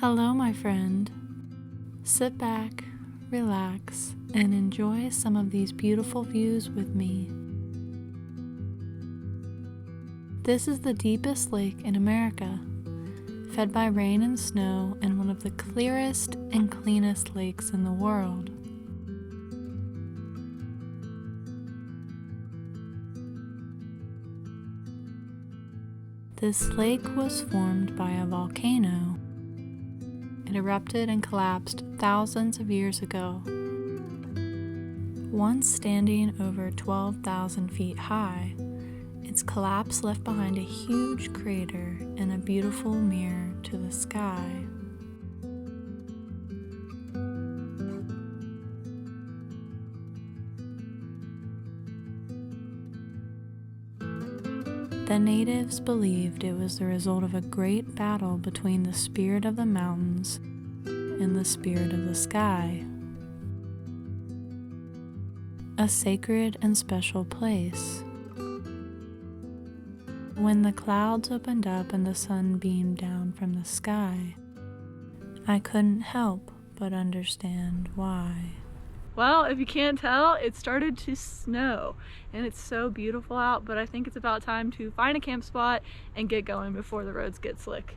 Hello, my friend. Sit back, relax, and enjoy some of these beautiful views with me. This is the deepest lake in America, fed by rain and snow, and one of the clearest and cleanest lakes in the world. This lake was formed by a volcano. It erupted and collapsed thousands of years ago. Once standing over 12,000 feet high, its collapse left behind a huge crater and a beautiful mirror to the sky. The natives believed it was the result of a great battle between the spirit of the mountains and the spirit of the sky. A sacred and special place. When the clouds opened up and the sun beamed down from the sky, I couldn't help but understand why. Well, if you can't tell, it started to snow and it's so beautiful out, but I think it's about time to find a camp spot and get going before the roads get slick.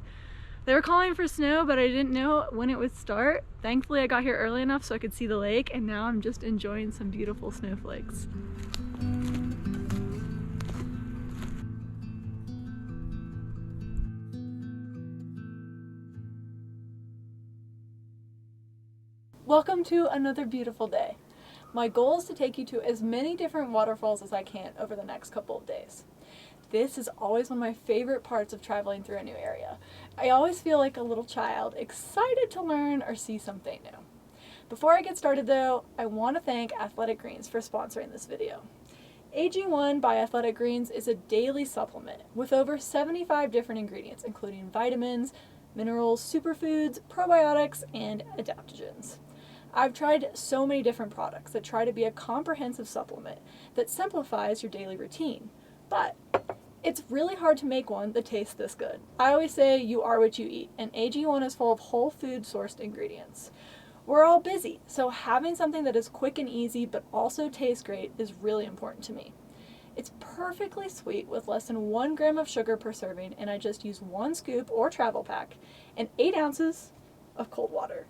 They were calling for snow, but I didn't know when it would start. Thankfully, I got here early enough so I could see the lake, and now I'm just enjoying some beautiful snowflakes. Welcome to another beautiful day. My goal is to take you to as many different waterfalls as I can over the next couple of days. This is always one of my favorite parts of traveling through a new area. I always feel like a little child, excited to learn or see something new. Before I get started though, I want to thank Athletic Greens for sponsoring this video. AG1 by Athletic Greens is a daily supplement with over 75 different ingredients, including vitamins, minerals, superfoods, probiotics, and adaptogens. I've tried so many different products that try to be a comprehensive supplement that simplifies your daily routine, but it's really hard to make one that tastes this good. I always say you are what you eat, and AG1 is full of whole food sourced ingredients. We're all busy, so having something that is quick and easy but also tastes great is really important to me. It's perfectly sweet with less than 1 gram of sugar per serving, and I just use 1 scoop or travel pack and 8 ounces of cold water.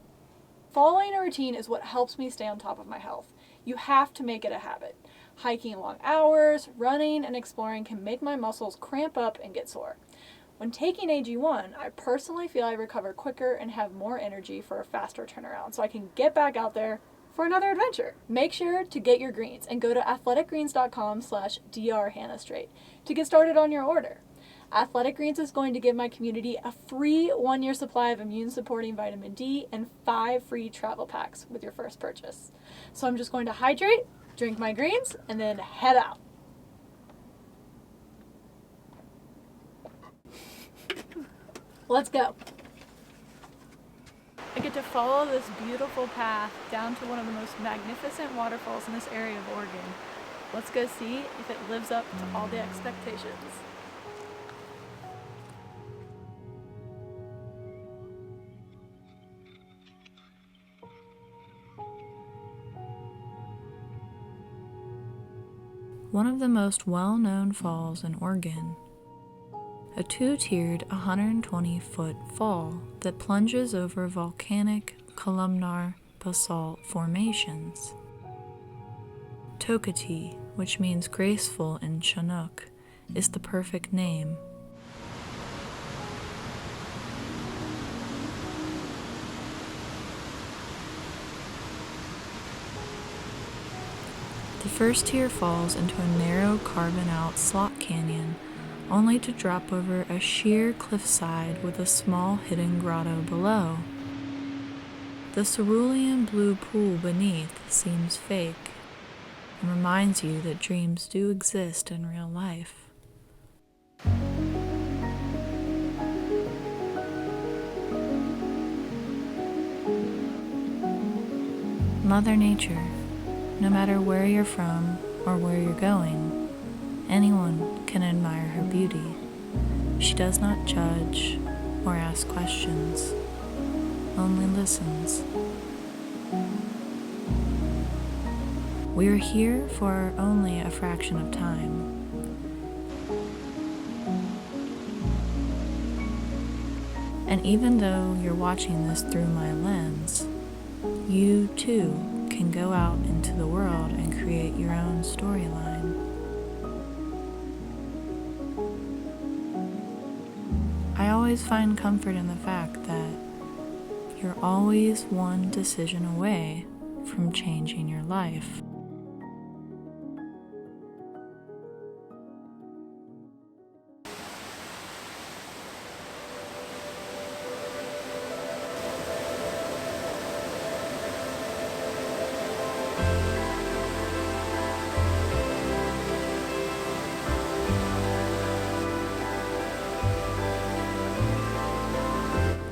Following a routine is what helps me stay on top of my health. You have to make it a habit. Hiking long hours, running, and exploring can make my muscles cramp up and get sore. When taking AG1, I personally feel I recover quicker and have more energy for a faster turnaround, so I can get back out there for another adventure. Make sure to get your greens and go to athleticgreens.com/drhannahstraight to get started on your order. Athletic Greens is going to give my community a free 1-year supply of immune-supporting vitamin D and 5 free travel packs with your first purchase. So I'm just going to hydrate, drink my greens, and then head out. Let's go. I get to follow this beautiful path down to one of the most magnificent waterfalls in this area of Oregon. Let's go see if it lives up to all the expectations. One of the most well-known falls in Oregon, a 2-tiered 120-foot fall that plunges over volcanic columnar basalt formations. Tokati, which means graceful in Chinook, is the perfect name. The first tier falls into a narrow carven-out slot canyon, only to drop over a sheer cliffside with a small hidden grotto below. The cerulean blue pool beneath seems fake and reminds you that dreams do exist in real life. Mother Nature, no matter where you're from or where you're going, anyone can admire her beauty. She does not judge or ask questions. only listens. We are here for only a fraction of time. And even though you're watching this through my lens, you too can go out into the world and create your own storyline. I always find comfort in the fact that you're always one decision away from changing your life.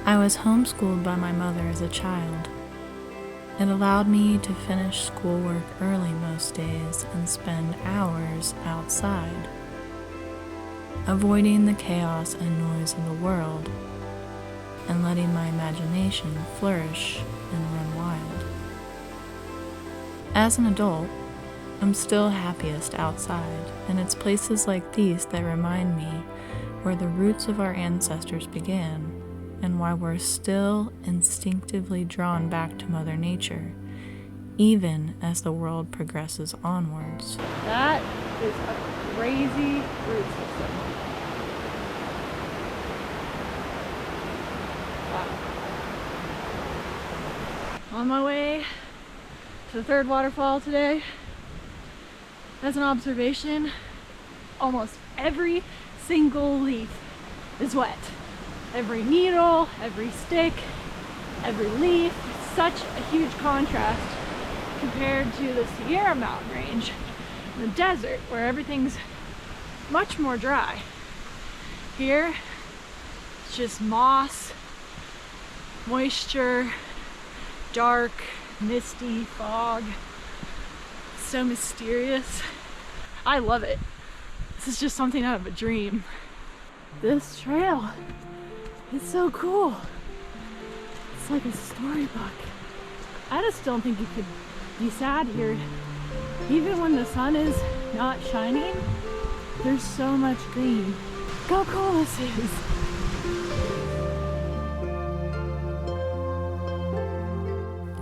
I was homeschooled by my mother as a child. It allowed me to finish schoolwork early most days and spend hours outside, avoiding the chaos and noise of the world and letting my imagination flourish and run wild. As an adult, I'm still happiest outside, and it's places like these that remind me where the roots of our ancestors began and why we're still instinctively drawn back to Mother Nature, even as the world progresses onwards. That is a crazy root system. Wow. On my way to the third waterfall today, as an observation, almost every single leaf is wet. Every needle, every stick, every leaf. Such a huge contrast compared to the Sierra Mountain Range, the desert, where everything's much more dry. Here, it's just moss, moisture, dark, misty, fog. So mysterious. I love it. This is just something out of a dream. This trail, it's so cool. It's like a storybook. I just don't think you could be sad here. Even when the sun is not shining, there's so much green. Look how cool this is.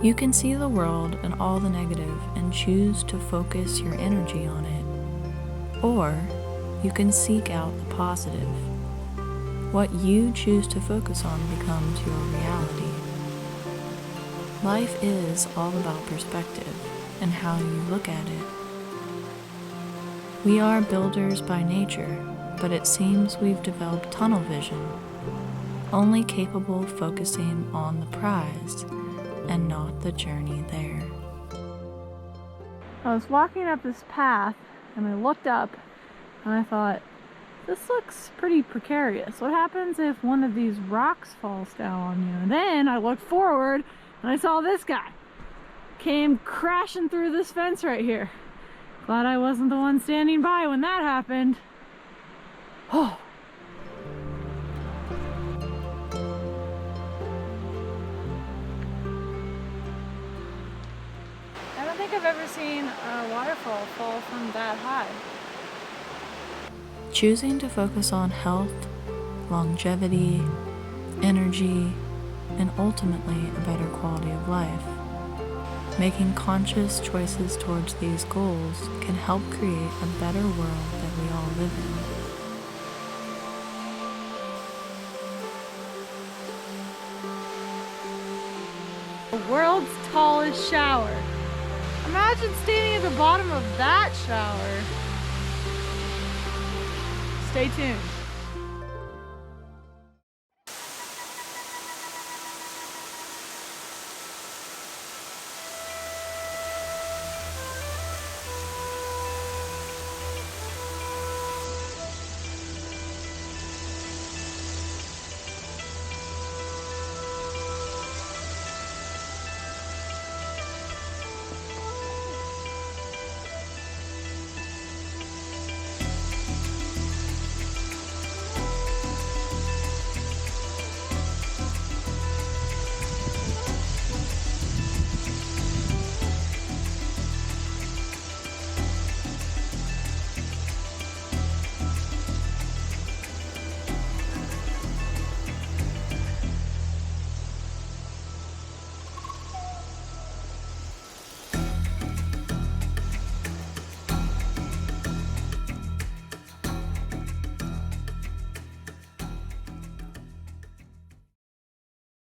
You can see the world and all the negative and choose to focus your energy on it. Or you can seek out the positive. What you choose to focus on becomes your reality. Life is all about perspective and how you look at it. We are builders by nature, but it seems we've developed tunnel vision, only capable of focusing on the prize and not the journey there. I was walking up this path and I looked up and I thought, this looks pretty precarious. What happens if one of these rocks falls down on you? And then I looked forward and I saw this guy. Came crashing through this fence right here. Glad I wasn't the one standing by when that happened. Oh. I don't think I've ever seen a waterfall fall from that high. Choosing to focus on health, longevity, energy, and ultimately a better quality of life. Making conscious choices towards these goals can help create a better world that we all live in. The world's tallest shower. Imagine standing at the bottom of that shower. Stay tuned.